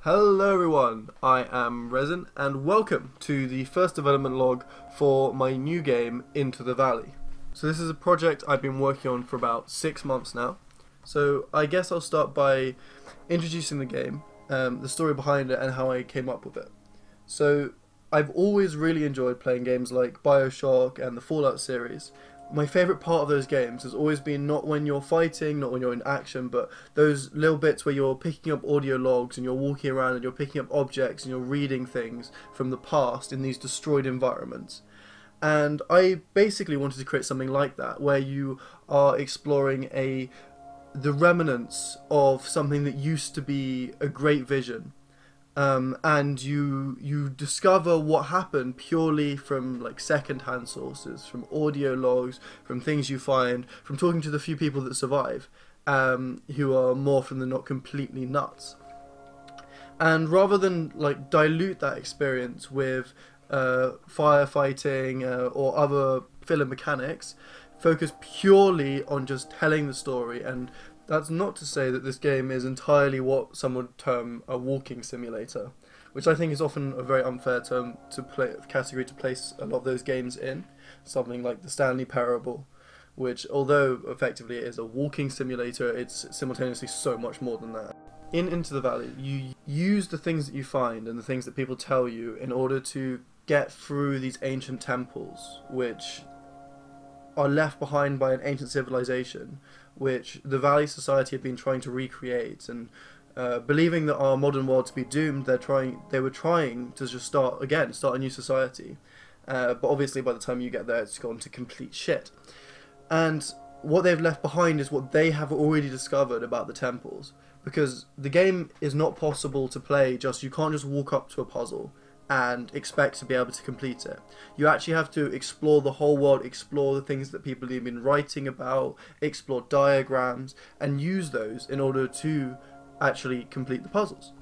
Hello everyone, I am Resin and welcome to the first development log for my new game Into the Valley. So this is a project I've been working on for about 6 months now. So I guess I'll start by introducing the game, the story behind it and how I came up with it. So I've always really enjoyed playing games like BioShock and the Fallout series. My favourite part of those games has always been not when you're fighting, not when you're in action, but those little bits where you're picking up audio logs and you're walking around and you're picking up objects and you're reading things from the past in these destroyed environments. And I basically wanted to create something like that, where you are exploring the remnants of something that used to be a great vision. And you discover what happened purely from like second-hand sources, from audio logs, from things you find, from talking to the few people that survive, who are more often than not completely nuts. And rather than like dilute that experience with firefighting or other filler mechanics, focus purely on just telling the story. And that's not to say that this game is entirely what some would term a walking simulator, which I think is often a very unfair category to place a lot of those games in. Something like the Stanley Parable, which although effectively it is a walking simulator, it's simultaneously so much more than that. In Into the Valley, you use the things that you find and the things that people tell you in order to get through these ancient temples, which are left behind by an ancient civilization which the Valley Society had been trying to recreate, and believing that our modern world to be doomed, they were trying to just start a new society. But obviously by the time you get there, it's gone to complete shit. And what they've left behind is what they have already discovered about the temples, because the game is not possible to play you can't just walk up to a puzzle and expect to be able to complete it. You actually have to explore the whole world, explore the things that people have been writing about, explore diagrams, and use those in order to actually complete the puzzles.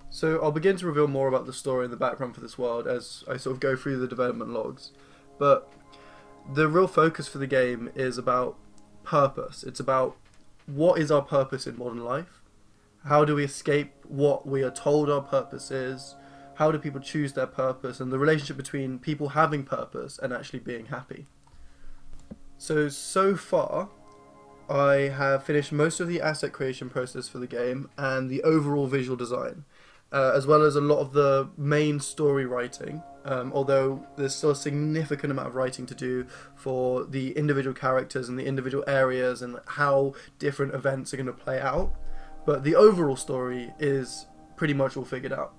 So I'll begin to reveal more about the story and the background for this world as I sort of go through the development logs. But the real focus for the game is about purpose. It's about what is our purpose in modern life? How do we escape what we are told our purpose is? How do people choose their purpose, and the relationship between people having purpose and actually being happy. So far, I have finished most of the asset creation process for the game and the overall visual design, as well as a lot of the main story writing, although there's still a significant amount of writing to do for the individual characters and the individual areas and how different events are going to play out. But the overall story is pretty much all figured out.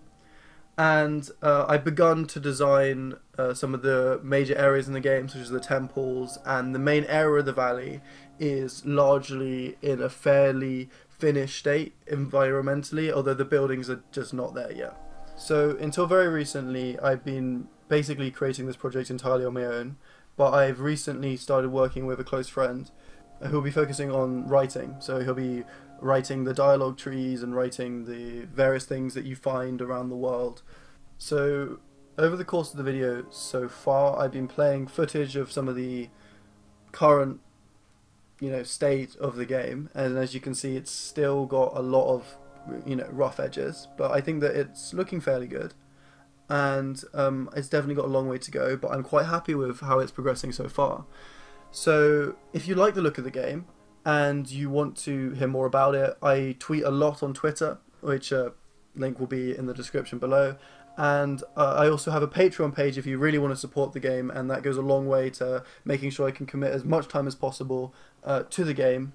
And I've begun to design some of the major areas in the game, such as the temples, and the main area of the valley is largely in a fairly finished state environmentally, although the buildings are just not there yet. So until very recently, I've been basically creating this project entirely on my own, but I've recently started working with a close friend who'll be focusing on writing. So he'll be writing the dialogue trees and writing the various things that you find around the world. So over the course of the video so far, I've been playing footage of some of the current state of the game, and as you can see, it's still got a lot of rough edges, but I think that it's looking fairly good, and it's definitely got a long way to go, but I'm quite happy with how it's progressing so far. So if you like the look of the game and you want to hear more about it, I tweet a lot on Twitter, which link will be in the description below, and I also have a Patreon page if you really want to support the game, and that goes a long way to making sure I can commit as much time as possible to the game,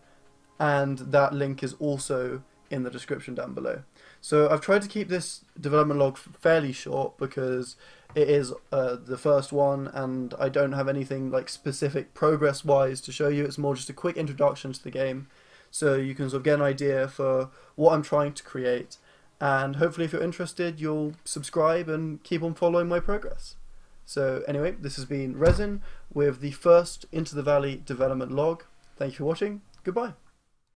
and that link is also in the description down below. So I've tried to keep this development log fairly short because it is the first one, and I don't have anything like specific progress wise to show you. It's more just a quick introduction to the game, so you can sort of get an idea for what I'm trying to create, and hopefully if you're interested you'll subscribe and keep on following my progress. So anyway, this has been Resin with the first Into the Valley development log. Thank you for watching. Goodbye.